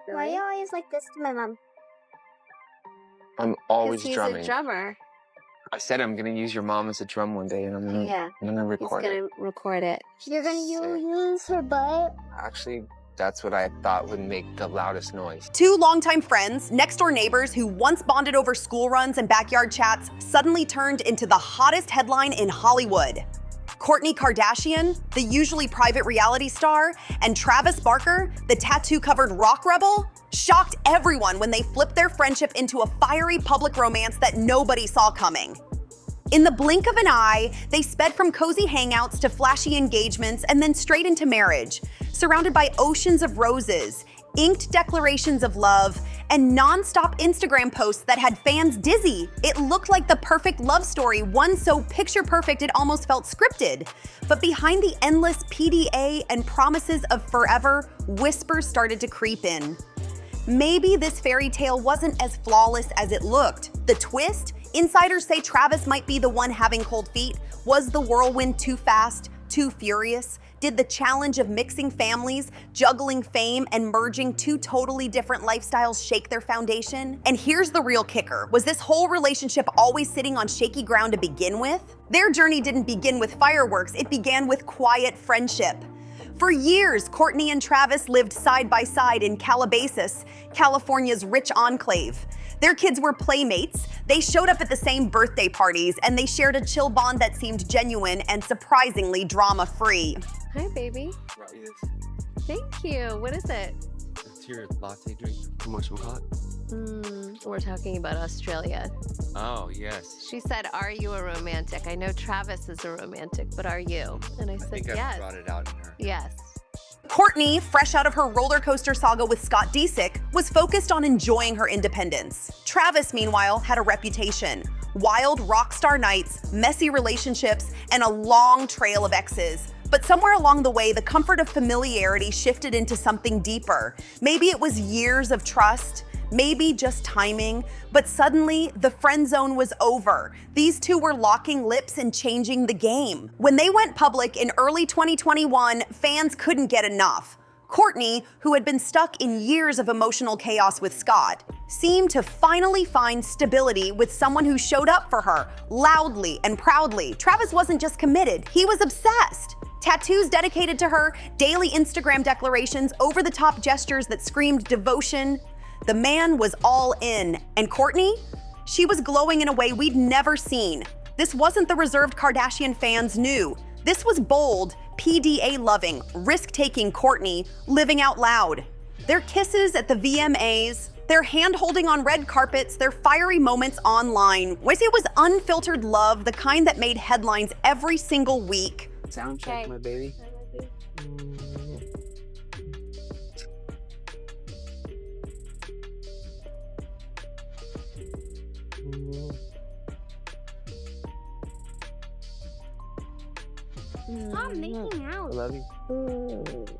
Why are you always like this to my mom? I'm always He's drumming. a drummer. I said I'm gonna use your mom as a drum one day, and I'm gonna record it. He's gonna record it. You're gonna use her butt? Actually, that's what I thought would make the loudest noise. Two longtime friends, next-door neighbors who once bonded over school runs and backyard chats suddenly turned into the hottest headline in Hollywood. Kourtney Kardashian, the usually private reality star, and Travis Barker, the tattoo-covered rock rebel, shocked everyone when they flipped their friendship into a fiery public romance that nobody saw coming. In the blink of an eye, they sped from cozy hangouts to flashy engagements and then straight into marriage, surrounded by oceans of roses, inked declarations of love, and non-stop Instagram posts that had fans dizzy. It looked like the perfect love story, one so picture-perfect it almost felt scripted. But behind the endless PDA and promises of forever, whispers started to creep in. Maybe this fairy tale wasn't as flawless as it looked. The twist? Insiders say Travis might be the one having cold feet. Was the whirlwind too fast, too furious? Did the challenge of mixing families, juggling fame, and merging two totally different lifestyles shake their foundation? And here's the real kicker. Was this whole relationship always sitting on shaky ground to begin with? Their journey didn't begin with fireworks, it began with quiet friendship. For years, Kourtney and Travis lived side by side in Calabasas, California's rich enclave. Their kids were playmates, they showed up at the same birthday parties, and they shared a chill bond that seemed genuine and surprisingly drama-free. Hi, baby. Brought you this. Thank you. What is it? It's your latte drink. You want some hot? We're talking about Australia. Oh, yes. She said, "Are you a romantic?" I know Travis is a romantic, but are you? And I said, yes. I brought it out in her. Yes. Kourtney, fresh out of her roller coaster saga with Scott Disick, was focused on enjoying her independence. Travis, meanwhile, had a reputation. Wild rock star nights, messy relationships, and a long trail of exes. But somewhere along the way, the comfort of familiarity shifted into something deeper. Maybe it was years of trust, maybe just timing, but suddenly the friend zone was over. These two were locking lips and changing the game. When they went public in early 2021, fans couldn't get enough. Kourtney, who had been stuck in years of emotional chaos with Scott, seemed to finally find stability with someone who showed up for her, loudly and proudly. Travis wasn't just committed, he was obsessed. Tattoos dedicated to her, daily Instagram declarations, over-the-top gestures that screamed devotion. The man was all in. And Kourtney? She was glowing in a way we'd never seen. This wasn't the reserved Kardashian fans knew. This was bold, PDA-loving, risk-taking Kourtney living out loud. Their kisses at the VMAs, their hand-holding on red carpets, their fiery moments online. It was unfiltered love, the kind that made headlines every single week. Sound check, my baby. Stop making I out. love you.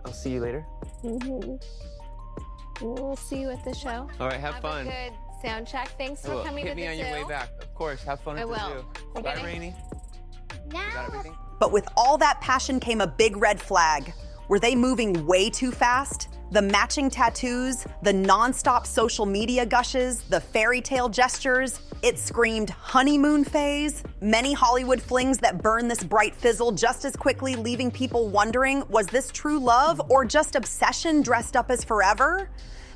I'll see you later. We'll see you at the show. All right, have fun. A good sound check. Thanks I for will. coming Hit to me the on zoo. your way back. Of course, have fun at I the will. zoo. Bye, Okay. Rainey. No. Got everything? But with all that passion came a big red flag. Were they moving way too fast? The matching tattoos, the non-stop social media gushes, the fairy tale gestures, it screamed honeymoon phase. Many Hollywood flings that burn this bright fizzle just as quickly, leaving people wondering, was this true love or just obsession dressed up as forever?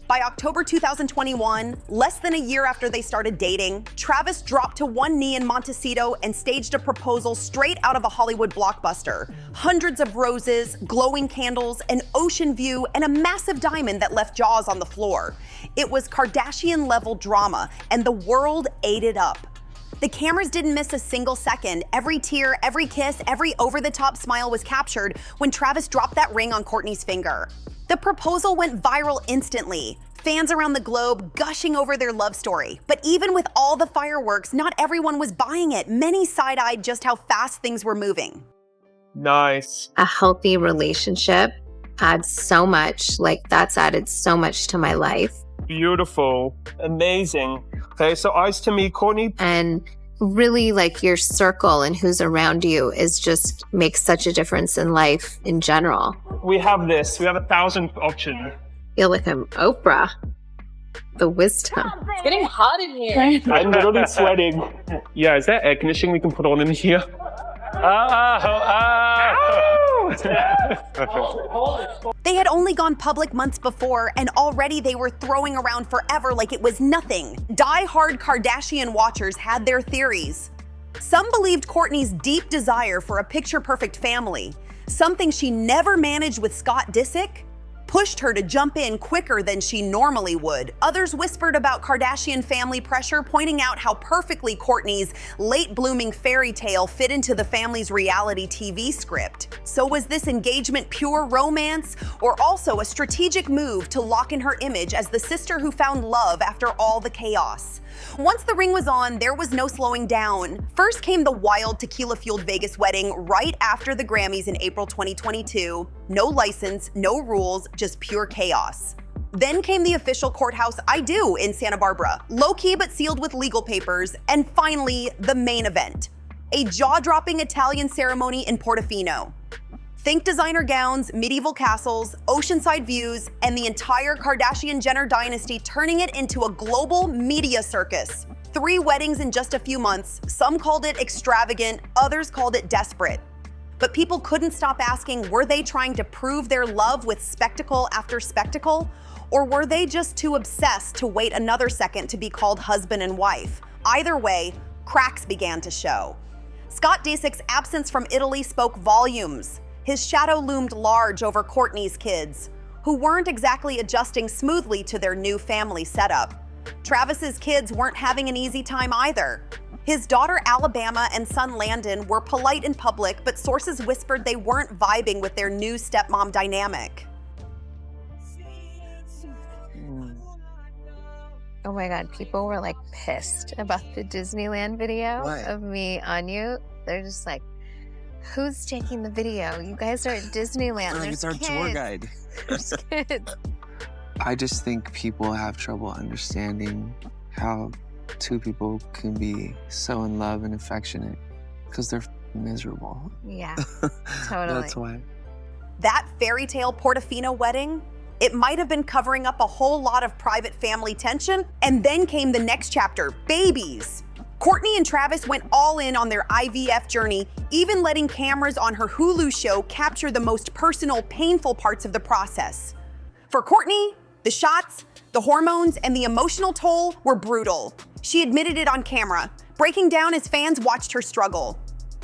By October 2021, less than a year after they started dating, Travis dropped to one knee in Montecito and staged a proposal straight out of a Hollywood blockbuster. Hundreds of roses, glowing candles, an ocean view, and a massive diamond that left jaws on the floor. It was Kardashian-level drama, and the world ate it up. The cameras didn't miss a single second. Every tear, every kiss, every over-the-top smile was captured when Travis dropped that ring on Kourtney's finger. The proposal went viral instantly. Fans around the globe gushing over their love story. But even with all the fireworks, not everyone was buying it. Many side-eyed just how fast things were moving. Nice. A healthy relationship adds so much, that's added so much to my life. Beautiful. Amazing. Okay, so eyes to me, Kourtney. And really your circle and who's around you is just makes such a difference in life in general. We have this. We have 1,000 options. feel like I'm Oprah. The wisdom. It's getting hot in here. I'm literally sweating. Yeah, is there air conditioning we can put on in here? They had only gone public months before, and already they were throwing around forever like it was nothing. Die-hard Kardashian watchers had their theories. Some believed Kourtney's deep desire for a picture-perfect family, something she never managed with Scott Disick, pushed her to jump in quicker than she normally would. Others whispered about Kardashian family pressure, pointing out how perfectly Kourtney's late-blooming fairy tale fit into the family's reality TV script. So was this engagement pure romance, or also a strategic move to lock in her image as the sister who found love after all the chaos? Once the ring was on, there was no slowing down. First came the wild tequila-fueled Vegas wedding right after the Grammys in April 2022. No license, no rules, just pure chaos. Then came the official courthouse I do in Santa Barbara, low-key but sealed with legal papers. And finally, the main event, a jaw-dropping Italian ceremony in Portofino. Think designer gowns, medieval castles, oceanside views, and the entire Kardashian-Jenner dynasty turning it into a global media circus. 3 weddings in just a few months. Some called it extravagant, others called it desperate. But people couldn't stop asking, were they trying to prove their love with spectacle after spectacle? Or were they just too obsessed to wait another second to be called husband and wife? Either way, cracks began to show. Scott Disick's absence from Italy spoke volumes. His shadow loomed large over Kourtney's kids, who weren't exactly adjusting smoothly to their new family setup. Travis's kids weren't having an easy time either. His daughter Alabama and son Landon were polite in public, but sources whispered they weren't vibing with their new stepmom dynamic. Oh my God, people were like pissed about the Disneyland video of me on you. They're just like, who's taking the video? You guys are at Disneyland. Like, it's our tour guide. There's kids. I just think people have trouble understanding how 2 people can be so in love and affectionate because they're miserable. Yeah, totally. That's why. That fairy tale Portofino wedding, it might have been covering up a whole lot of private family tension. And then came the next chapter, babies. Kourtney and Travis went all in on their IVF journey, even letting cameras on her Hulu show capture the most personal, painful parts of the process. For Kourtney, the shots, the hormones, and the emotional toll were brutal. She admitted it on camera, breaking down as fans watched her struggle.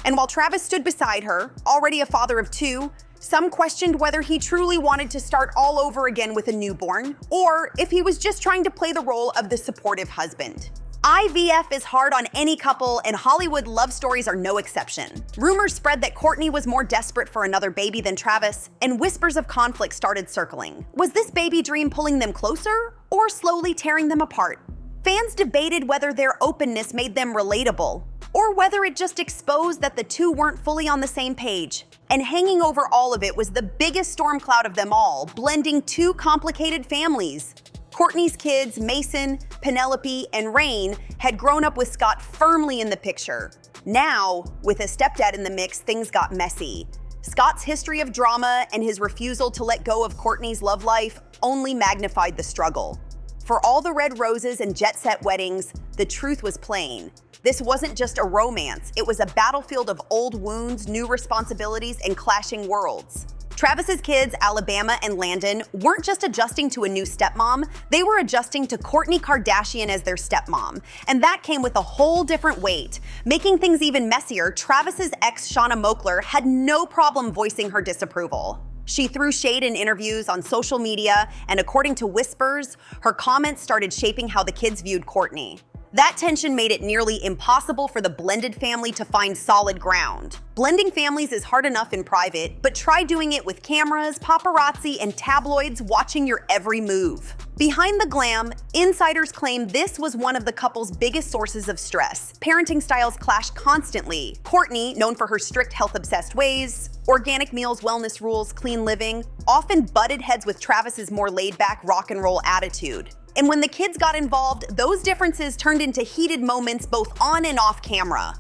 And while Travis stood beside her, already a father of 2, some questioned whether he truly wanted to start all over again with a newborn, or if he was just trying to play the role of the supportive husband. IVF is hard on any couple, and Hollywood love stories are no exception. Rumors spread that Kourtney was more desperate for another baby than Travis, and whispers of conflict started circling. Was this baby dream pulling them closer, or slowly tearing them apart? Fans debated whether their openness made them relatable, or whether it just exposed that the 2 weren't fully on the same page. And hanging over all of it was the biggest storm cloud of them all, blending 2 complicated families. Kourtney's kids, Mason, Penelope, and Rain, had grown up with Scott firmly in the picture. Now, with a stepdad in the mix, things got messy. Scott's history of drama and his refusal to let go of Kourtney's love life only magnified the struggle. For all the red roses and jet-set weddings, the truth was plain. This wasn't just a romance, it was a battlefield of old wounds, new responsibilities, and clashing worlds. Travis's kids, Alabama and Landon, weren't just adjusting to a new stepmom, they were adjusting to Kourtney Kardashian as their stepmom. And that came with a whole different weight. Making things even messier, Travis's ex, Shauna Moakler, had no problem voicing her disapproval. She threw shade in interviews on social media, and according to whispers, her comments started shaping how the kids viewed Kourtney. That tension made it nearly impossible for the blended family to find solid ground. Blending families is hard enough in private, but try doing it with cameras, paparazzi, and tabloids watching your every move. Behind the glam, insiders claim this was one of the couple's biggest sources of stress. Parenting styles clashed constantly. Kourtney, known for her strict health-obsessed ways, organic meals, wellness rules, clean living, often butted heads with Travis's more laid-back rock and roll attitude. And when the kids got involved, those differences turned into heated moments both on and off camera.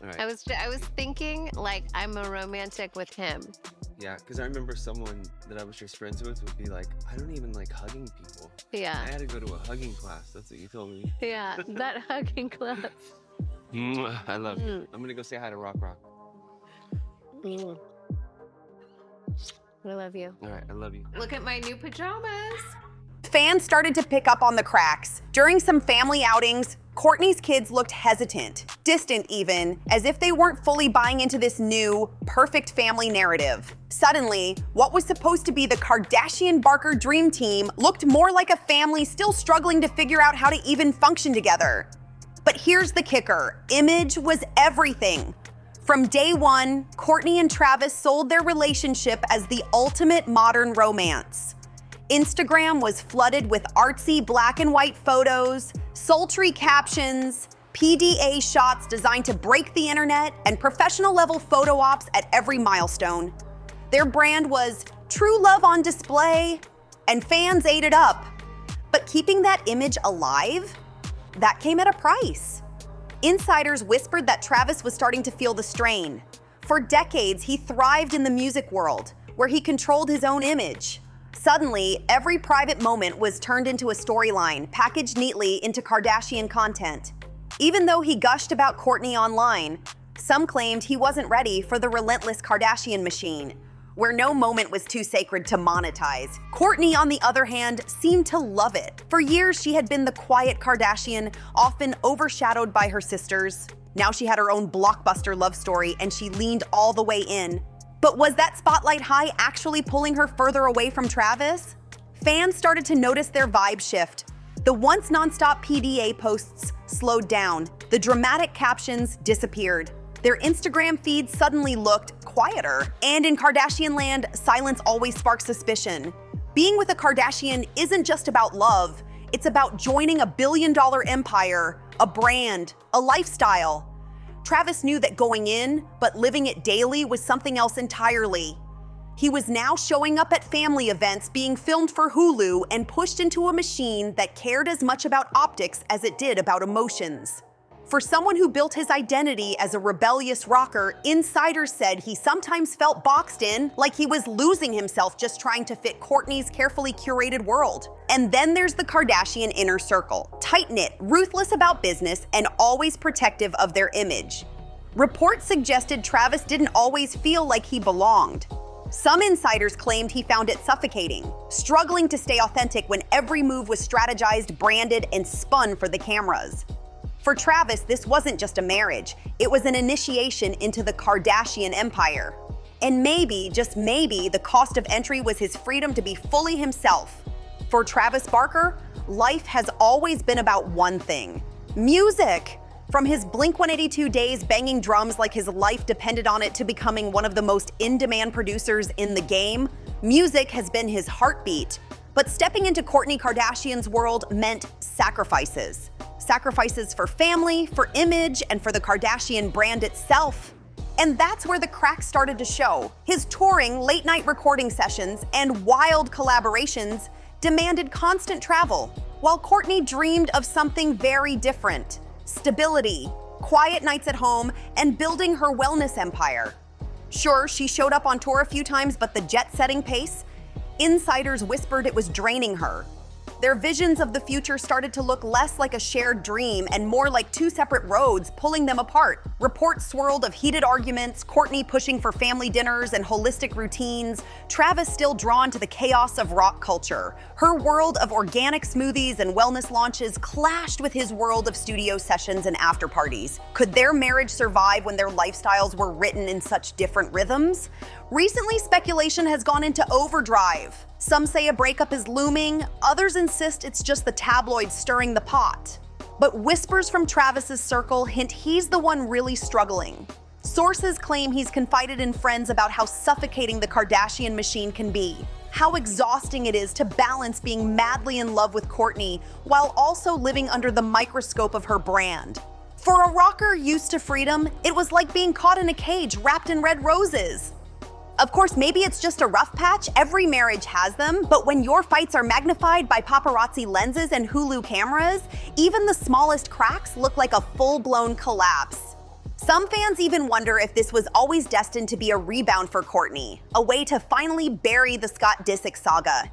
Right. I was thinking, like, I'm a romantic with him. Yeah, because I remember someone that I was just friends with would be like, I don't even like hugging people. Yeah. I had to go to a hugging class. That's what you told me. Yeah, that hugging class. I love you. I'm gonna go say hi to Rock Rock. I love you. All right, I love you. Look at my new pajamas. Fans started to pick up on the cracks. During some family outings, Kourtney's kids looked hesitant, distant even, as if they weren't fully buying into this new, perfect family narrative. Suddenly, what was supposed to be the Kardashian-Barker dream team looked more like a family still struggling to figure out how to even function together. But here's the kicker: image was everything. From day one, Kourtney and Travis sold their relationship as the ultimate modern romance. Instagram was flooded with artsy black and white photos, sultry captions, PDA shots designed to break the internet, and professional level photo ops at every milestone. Their brand was true love on display, and fans ate it up. But keeping that image alive, that came at a price. Insiders whispered that Travis was starting to feel the strain. For decades, he thrived in the music world, where he controlled his own image. Suddenly, every private moment was turned into a storyline, packaged neatly into Kardashian content. Even though he gushed about Kourtney online, some claimed he wasn't ready for the relentless Kardashian machine, where no moment was too sacred to monetize. Kourtney, on the other hand, seemed to love it. For years, she had been the quiet Kardashian, often overshadowed by her sisters. Now she had her own blockbuster love story, and she leaned all the way in. But was that spotlight high actually pulling her further away from Travis? Fans started to notice their vibe shift. The once nonstop PDA posts slowed down. The dramatic captions disappeared. Their Instagram feeds suddenly looked quieter. And in Kardashian land, silence always sparks suspicion. Being with a Kardashian isn't just about love. It's about joining a billion-dollar empire, a brand, a lifestyle. Travis knew that going in, but living it daily was something else entirely. He was now showing up at family events being filmed for Hulu and pushed into a machine that cared as much about optics as it did about emotions. For someone who built his identity as a rebellious rocker, insiders said he sometimes felt boxed in, like he was losing himself just trying to fit Kourtney's carefully curated world. And then there's the Kardashian inner circle, tight-knit, ruthless about business, and always protective of their image. Reports suggested Travis didn't always feel like he belonged. Some insiders claimed he found it suffocating, struggling to stay authentic when every move was strategized, branded, and spun for the cameras. For Travis, this wasn't just a marriage, it was an initiation into the Kardashian empire. And maybe, just maybe, the cost of entry was his freedom to be fully himself. For Travis Barker, life has always been about one thing: music. From his Blink-182 days banging drums like his life depended on it to becoming one of the most in-demand producers in the game, music has been his heartbeat. But stepping into Kourtney Kardashian's world meant sacrifices. Sacrifices for family, for image, and for the Kardashian brand itself. And that's where the cracks started to show. His touring, late-night recording sessions, and wild collaborations demanded constant travel, while Kourtney dreamed of something very different: stability, quiet nights at home, and building her wellness empire. Sure, she showed up on tour a few times, but the jet-setting pace? Insiders whispered it was draining her. Their visions of the future started to look less like a shared dream and more like two separate roads pulling them apart. Reports swirled of heated arguments, Kourtney pushing for family dinners and holistic routines, Travis still drawn to the chaos of rock culture. Her world of organic smoothies and wellness launches clashed with his world of studio sessions and after parties. Could their marriage survive when their lifestyles were written in such different rhythms? Recently, speculation has gone into overdrive. Some say a breakup is looming, others insist it's just the tabloids stirring the pot. But whispers from Travis's circle hint he's the one really struggling. Sources claim he's confided in friends about how suffocating the Kardashian machine can be, how exhausting it is to balance being madly in love with Kourtney while also living under the microscope of her brand. For a rocker used to freedom, it was like being caught in a cage wrapped in red roses. Of course, maybe it's just a rough patch, every marriage has them, but when your fights are magnified by paparazzi lenses and Hulu cameras, even the smallest cracks look like a full-blown collapse. Some fans even wonder if this was always destined to be a rebound for Kourtney, a way to finally bury the Scott Disick saga.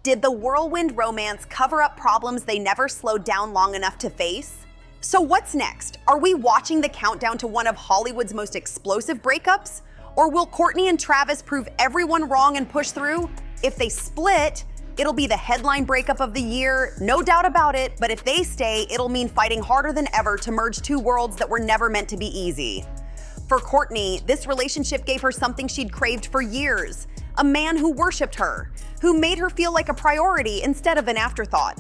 Did the whirlwind romance cover up problems they never slowed down long enough to face? So what's next? Are we watching the countdown to one of Hollywood's most explosive breakups? Or will Kourtney and Travis prove everyone wrong and push through? If they split, it'll be the headline breakup of the year, no doubt about it, but if they stay, it'll mean fighting harder than ever to merge two worlds that were never meant to be easy. For Kourtney, this relationship gave her something she'd craved for years, a man who worshipped her, who made her feel like a priority instead of an afterthought.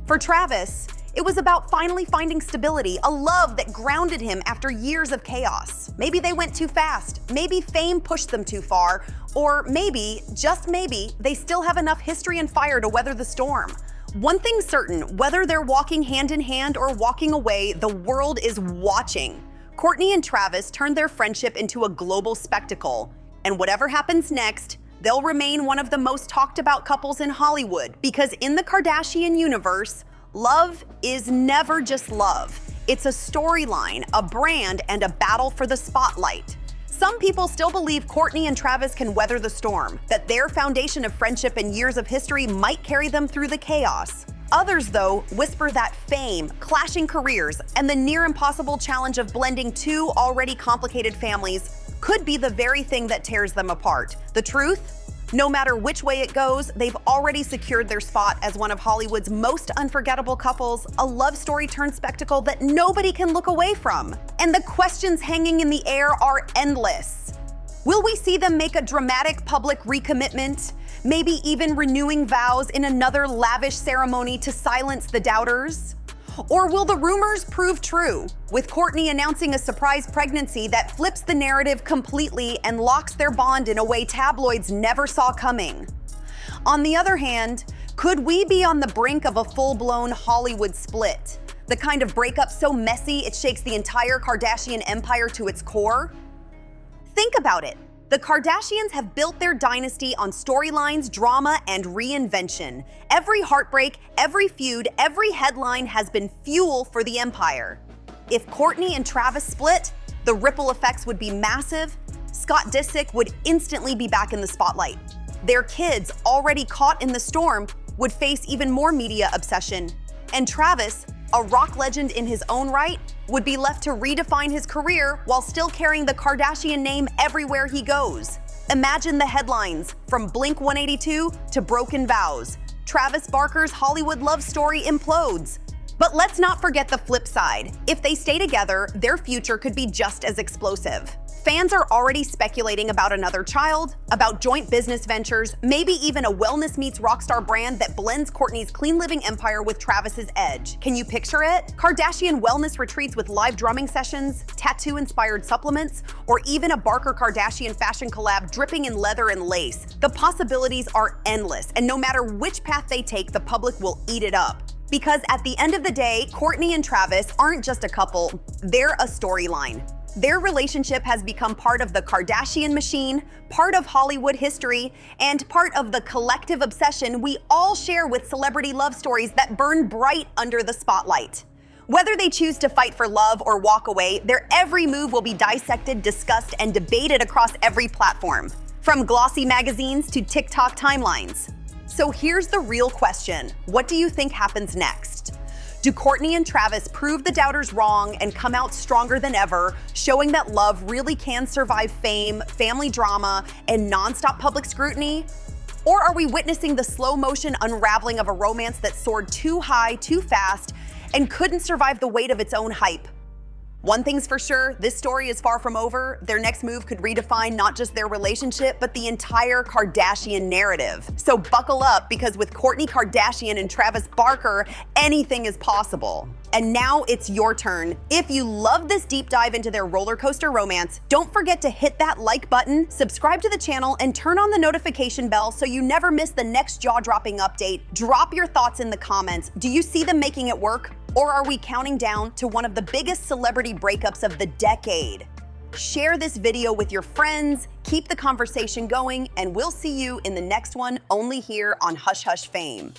For Travis, it was about finally finding stability, a love that grounded him after years of chaos. Maybe they went too fast, maybe fame pushed them too far, or maybe, just maybe, they still have enough history and fire to weather the storm. One thing's certain, whether they're walking hand in hand or walking away, the world is watching. Kourtney and Travis turned their friendship into a global spectacle, and whatever happens next, they'll remain one of the most talked about couples in Hollywood, because in the Kardashian universe, love is never just love. It's a storyline, a brand, and a battle for the spotlight. Some people still believe Kourtney and Travis can weather the storm, that their foundation of friendship and years of history might carry them through the chaos. Others, though, whisper that fame, clashing careers, and the near impossible challenge of blending two already complicated families could be the very thing that tears them apart. The truth? No matter which way it goes, they've already secured their spot as one of Hollywood's most unforgettable couples, a love story turned spectacle that nobody can look away from. And the questions hanging in the air are endless. Will we see them make a dramatic public recommitment? Maybe even renewing vows in another lavish ceremony to silence the doubters? Or will the rumors prove true, with Kourtney announcing a surprise pregnancy that flips the narrative completely and locks their bond in a way tabloids never saw coming? On the other hand, could we be on the brink of a full-blown Hollywood split? The kind of breakup so messy it shakes the entire Kardashian empire to its core? Think about it. The Kardashians have built their dynasty on storylines, drama, and reinvention. Every heartbreak, every feud, every headline has been fuel for the empire. If Kourtney and Travis split, the ripple effects would be massive. Scott Disick would instantly be back in the spotlight. Their kids, already caught in the storm, would face even more media obsession. And Travis, a rock legend in his own right, would be left to redefine his career while still carrying the Kardashian name everywhere he goes. Imagine the headlines, from Blink 182 to Broken Vows. Travis Barker's Hollywood love story implodes. But let's not forget the flip side. If they stay together, their future could be just as explosive. Fans are already speculating about another child, about joint business ventures, maybe even a wellness meets rockstar brand that blends Kourtney's clean living empire with Travis's edge. Can you picture it? Kardashian wellness retreats with live drumming sessions, tattoo-inspired supplements, or even a Barker Kardashian fashion collab dripping in leather and lace. The possibilities are endless, and no matter which path they take, the public will eat it up. Because at the end of the day, Kourtney and Travis aren't just a couple, they're a storyline. Their relationship has become part of the Kardashian machine, part of Hollywood history, and part of the collective obsession we all share with celebrity love stories that burn bright under the spotlight. Whether they choose to fight for love or walk away, their every move will be dissected, discussed, and debated across every platform, from glossy magazines to TikTok timelines. So here's the real question. What do you think happens next? Do Kourtney and Travis prove the doubters wrong and come out stronger than ever, showing that love really can survive fame, family drama, and nonstop public scrutiny? Or are we witnessing the slow motion unraveling of a romance that soared too high, too fast, and couldn't survive the weight of its own hype? One thing's for sure, this story is far from over. Their next move could redefine not just their relationship, but the entire Kardashian narrative. So buckle up, because with Kourtney Kardashian and Travis Barker, anything is possible. And now it's your turn. If you love this deep dive into their roller coaster romance, don't forget to hit that like button, subscribe to the channel, and turn on the notification bell so you never miss the next jaw-dropping update. Drop your thoughts in the comments. Do you see them making it work? Or are we counting down to one of the biggest celebrity breakups of the decade? Share this video with your friends, keep the conversation going, and we'll see you in the next one only here on Hush Hush Fame.